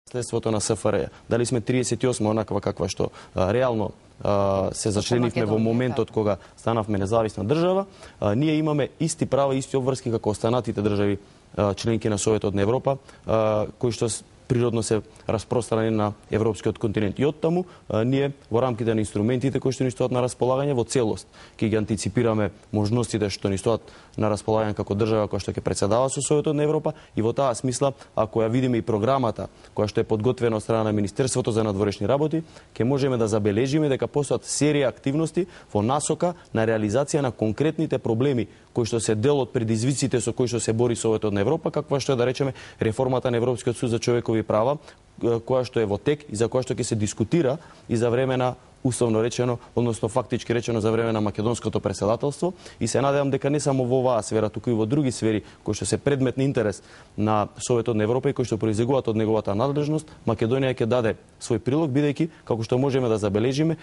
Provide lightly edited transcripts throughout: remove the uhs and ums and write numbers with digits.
наследството на СФР. Дали сме 38 онаква каква што реално се зачленивме во моментот кога станавме независна држава, ние имаме исти права и исти обврски како останатите држави членки на Советот на Европа, кои што природно се распространени на европскиот континент. И оттаму ние во рамките на инструментите кои што ни стоат на располагање во целост ќе ги антиципираме можностите што ни стоат на располагање како држава која што ќе претседава со Советот на Европа, и во таа смисла, ако ја видиме и програмата која што е подготвена од страна на Министерството за надворешни работи, ќе можеме да забележиме дека постојат серија активности во насока на реализација на конкретните проблеми кои што се дел од предизвиците со кои што се бори Советот на Европа, каква што е, да речеме, реформата на Европскиот суд за човекови права, која што е во тек и за која што ќе се дискутира и за време на, условно речено, односно фактички речено, за време на македонското претседателство, и се надевам дека не само во оваа сфера, туку и во други сфери кои што се предмет на интерес на Советот на Европа и кои што произлегуваат од неговата надлежност, Македонија ќе даде свој прилог, бидејќи, како што можеме да забележиме,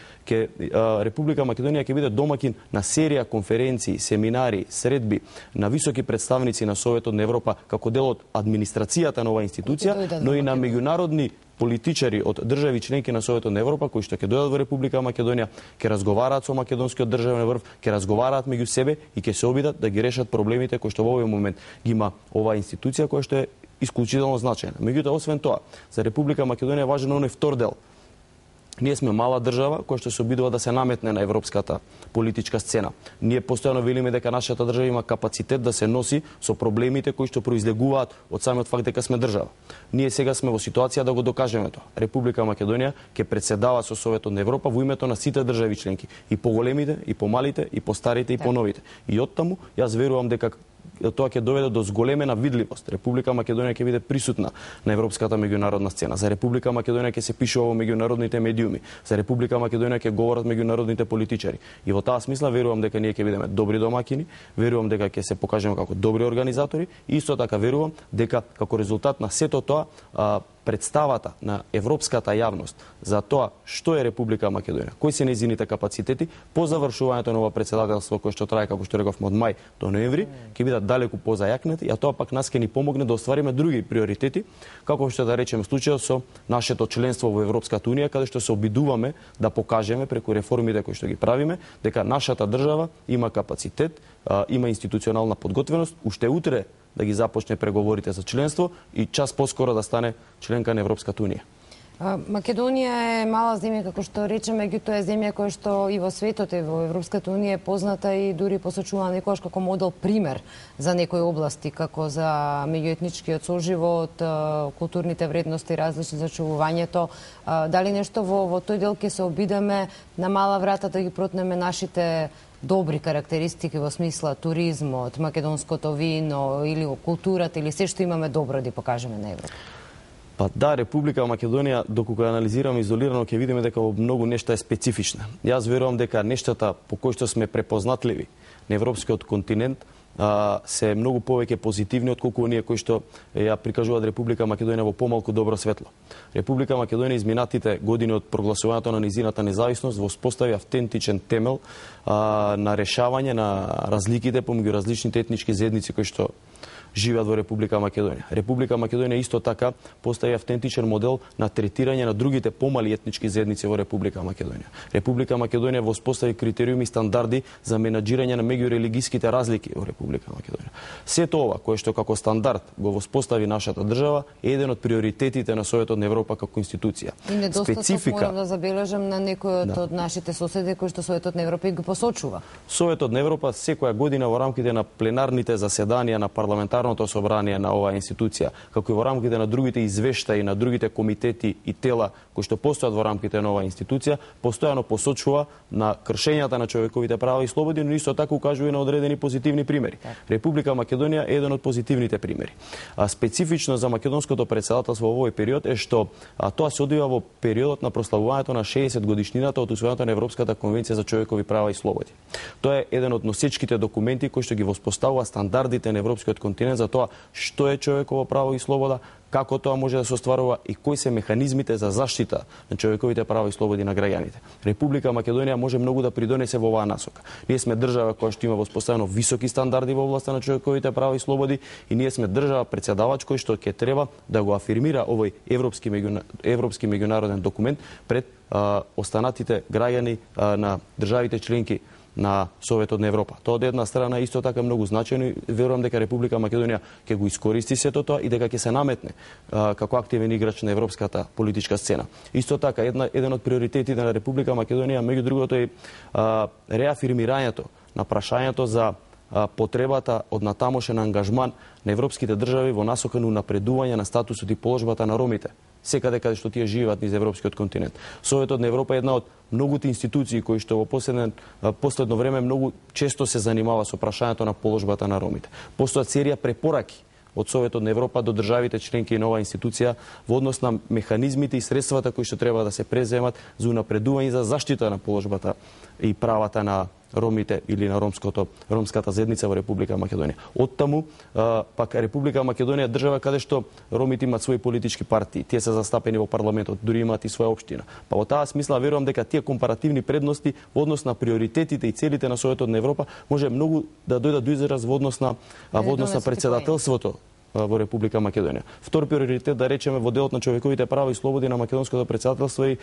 Република Македонија ќе биде домакин на серија конференции, семинари, средби на високи представници на Советот на Европа како дел од администрацијата на оваа институција, но и на меѓународни политичари од држави членки на Советот на Европа кои што ќе дојдат во Република Македонија, ќе разговараат со македонскиот државен врв, ќе разговараат меѓу себе и ќе се обидат да ги решат проблемите кои што во овој момент ги има оваа институција која што е исклучително значајна. Меѓутоа, освен тоа, за Република Македонија е важен оној втор дел. Ние сме мала држава која што се обидува да се наметне на европската политичка сцена. Ние постојано велиме дека нашата држава има капацитет да се носи со проблемите кои што произлегуваат од самиот факт дека сме држава. Ние сега сме во ситуација да го докажеме тоа. Република Македонија ќе претседава со Советот на Европа во името на сите држави членки, и поголемите, и помалите, и постарите, и поновите. И оттаму јас верувам дека тоа ќе доведе до зголемена видливост. Република Македонија ќе биде присутна на европската меѓународна сцена. За Република Македонија ќе се пишува во меѓународните медиуми. За Република Македонија ќе говорат меѓународните политичари. И во таа смисла верувам дека ние ќе бидеме добри домакини, верувам дека ќе се покажеме како добри организатори, и исто така верувам дека како резултат на сето тоа представата на европската јавност за тоа што е Република Македонија, кои се нејзините капацитети по завршувањето на ова претседателство кое што трае, како што рековме, од мај до ноември, ќе бидат далеку позајакнати, а тоа пак нас ќе ни помогне да оствариме други приоритети, како што да речеме случајот со нашето членство во Европската унија, каде што се обидуваме да покажеме преку реформите кои што ги правиме дека нашата држава има капацитет, има институционална подготвеност, уште утре да ги започне преговорите за членство и час поскоро да стане членка на Европската унија. Македонија е мала земја, како што речеме, меѓутоа е земја која што и во светот и во Европската унија е позната и дури посочувана некогаш како модел пример за некои области, како за меѓуетничкиот соживот, културните вредности, различни за чувувањето. Дали нешто во тој дел ќе се обидеме на мала врата да ги протнеме нашите добри карактеристики во смисла туризмот, македонското вино или културата или се што имаме добро да покажеме на Европа? Па да, Република Македонија, доколку ја анализираме изолирано, ќе видиме дека во многу нешта е специфична. Јас верувам дека нештата по кои што сме препознатливи на европскиот континент се многу повеќе позитивни отколку оние кои што ја прикажуваат Република Македонија во помалку добро светло. Република Македонија изминатите години од прогласувањето на нејзината независност воспостави автентичен темел на решавање на разликите помеѓу различните етнички заедници кои што живеат во Република Македонија. Република Македонија исто така постави автентичен модел на третирање на другите помали етнички заедници во Република Македонија. Република Македонија воспостави критериуми и стандарди за менаџирање на меѓурелигиските разлики во Република Македонија. Сето ова кое што како стандард го воспостави нашата држава е еден од приоритетите на Советот на Европа како институција. И недостаток морам да забележам на некои од нашите соседи кои што Советот на Европа ги посочува. Советот на Европа секоја година во рамките на пленарните заседанија на парламентарното собрание на оваа институција, како и во рамките на другите извештаи на другите комитети и тела кои што постојат во рамките на оваа институција, постојано посочува на кршењата на човековите права и слободи, но исто така укажува и на одредени позитивни примери. Република Македонија е еден од позитивните примери. Специфично за македонското претседателство во овој период е што тоа се одвива во периодот на прославувањето на 60 годишнината од усвојувањето на Европската конвенција за човекови права и слободи. Тоа е еден од носечките документи кои што ги воспоставува стандардите на европскиот континент континент за тоа што е човеково право и слобода, како тоа може да се остварува и кои се механизмите за заштита на човековите права и слободи на граѓаните. Република Македонија може многу да придонесе во оваа насока. Ние сме држава која што има воспоставено високи стандарди во областа на човековите права и слободи и ние сме држава председавач кој што ќе треба да го афирмира овој европски меѓународен документ пред останатите граѓани на државите членки на Советот на Европа. Тоа од една страна исто така многу значајно и верувам дека Република Македонија ќе го искористи сето тоа и дека ќе се наметне како активен играч на европската политичка сцена. Исто така еден од приоритетите на Република Македонија меѓу другото е реафирмирањето на прашањето за потребата од натамошен ангажман на европските држави во насока на унапредување на статусот и положбата на ромите секаде каде што тие живеат низ европскиот континент. Советот на Европа е една од многуте институции кои што во последно време многу често се занимава со прашањето на положбата на ромите. Постојат серија препораки од Советот на Европа до државите членки на оваа институција во однос на механизмите и средствата кои што треба да се преземат за унапредување и за заштита на положбата и правата на ромите или на ромската заедница во Република Македонија. Оттаму, пак Република Македонија е држава каде што ромите имаат своји политички партии, тие се застапени во парламентот, дури имаат и своја општина. Па во таа смисла верувам дека тие компаративни предности во однос на приоритетите и целите на Советот на Европа може многу да дојдат до израз во однос на претседателството во Република Македонија. Втор приоритет, да речеме, во делот на човековите права и слободи на македонското претседателство е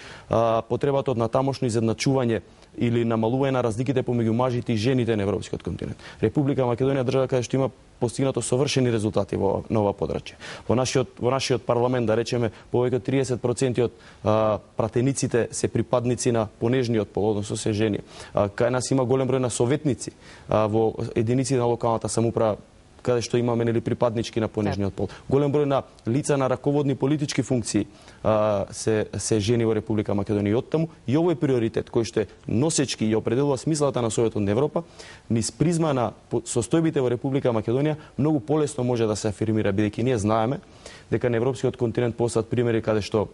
потребата од натамошно изедначување или намалување на разликите помеѓу мажите и жените на европскиот континент. Република Македонија држава каде што има постигнато совршени резултати во ова подрачје. Во нашиот парламент, да речеме, повеќе од 30% од пратениците се припадници на понежниот пол, односно се жени. Кај нас има голем број на советници во единици на локалната самоуправа каде што имаме припаднички на понежниот пол. Голем број на лица на раководни политички функции се жени во Република Македонија. И оттаму и овој приоритет кој што е носечки и определува смислата на Советот на Европа, низ призма на состојбите во Република Македонија многу полесно може да се афирмира, бидејќи ние знаеме дека на европскиот континент постојат примери каде што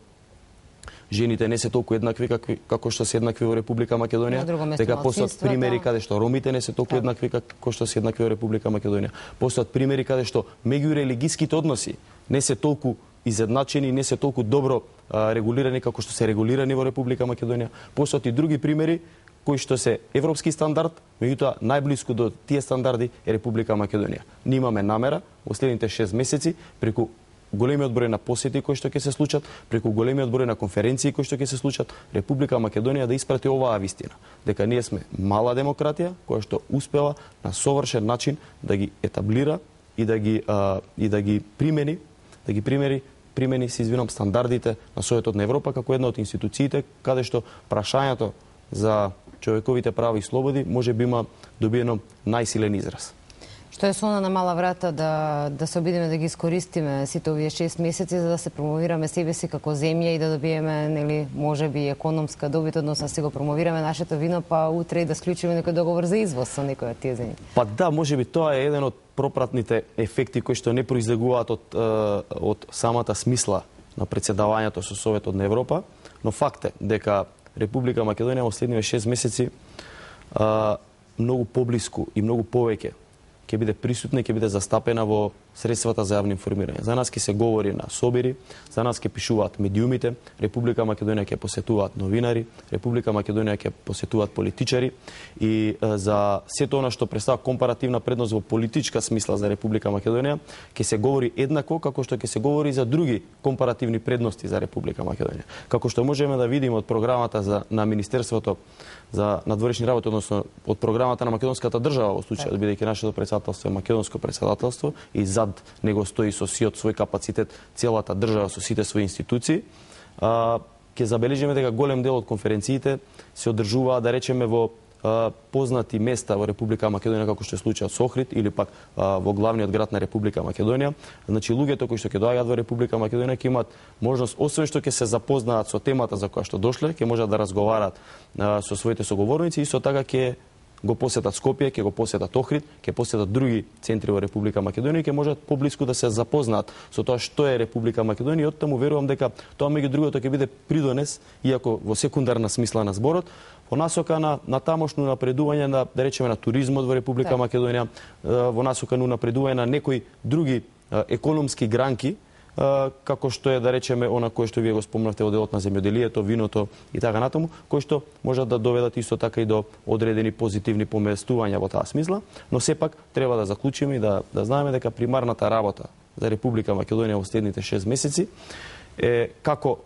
жените не се толку еднакви како што се еднакви во Република Македонија, дека постојат примери каде што ромите не се толку еднакви како што се еднакви во Република Македонија. Постојат примери каде што меѓурелигиските односи не се толку изедначени и не се толку добро регулирани како што се регулирани во Република Македонија. Постојат и други примери кои што се европски стандард, меѓутоа најблиску до тие стандарди е Република Македонија. Ние имаме намера во следните 6 месеци преку големиот број на посети кои што ќе се случат, преку големиот број на конференции кои што ќе се случат, Република Македонија да испрати оваа вистина, дека ние сме мала демократија која што успела на совршен начин да ги етаблира и да ги примени се извинам стандардите на Советот на Европа како една од институциите каде што прашањето за човековите права и слободи може би има добиено најсилен израз. Што е со она на мала врата да се обидеме да ги искористиме сите овие 6 месеци за да се промовираме себе си како земја и да добиеме можеби економска добит, односно да се го промовираме нашето вино, па утре и да склучиме некој договор за извоз со некој од тие земји. Па да, можеби тоа е еден од пропратните ефекти кои што не произлегуваат од самата смисла на претседавањето со Советот на Европа, но факт е дека Република Македонија во следниве 6 месеци многу поблиску и многу повеќе ќе биде присутна и ќе биде застапена во средствата за јавно информирање. За нас ќе се говори на собери, за нас ќе пишуваат медиумите, Република Македонија ќе посетуваат новинари, Република Македонија ќе посетуваат политичари и за сето она што представува компаративна предност во политичка смисла за Република Македонија, ќе се говори еднакво како што ќе се говори за други компаративни предности за Република Македонија. Како што можеме да видиме од програмата на Министерството за надворешни работи, односно од програмата на македонската држава во случајот, бидејќи нашето претседателство е македонско претседателство и зад него стои со сиот свој капацитет целата држава со сите своји институции, ќе забележиме дека голем дел од конференциите се одржуваат, да речеме, во познати места во Република Македонија, како што е случајот со Охрид или пак во главниот град на Република Македонија. Значи луѓето кои што ќе доаѓаат во Република Македонија ќе имаат можност, освен што ќе се запознаат со темата за која што дошле, ќе можат да разговарат со своите соговорници, исто така ќе го посетат Скопје, ќе го посетат Охрид, ќе посетат други центри во Република Македонија и ќе можат поблиску да се запознаат со тоа што е Република Македонија и оттаму верувам дека тоа меѓу другото ќе биде придонес, иако во секундарна смисла на зборот, во насока на тамошно напредување на, да речеме, на туризмот во Република Македонија, во насока на напредување на некои други економски гранки, како што е, да речеме, она кое што вие го спомнавте во делот на земјоделието, виното и така натаму, кои што можат да доведат исто така и до одредени позитивни поместувања во таа смисла, но сепак треба да заклучиме и да знаеме дека примарната работа за Република Македонија во следните 6 месеци е како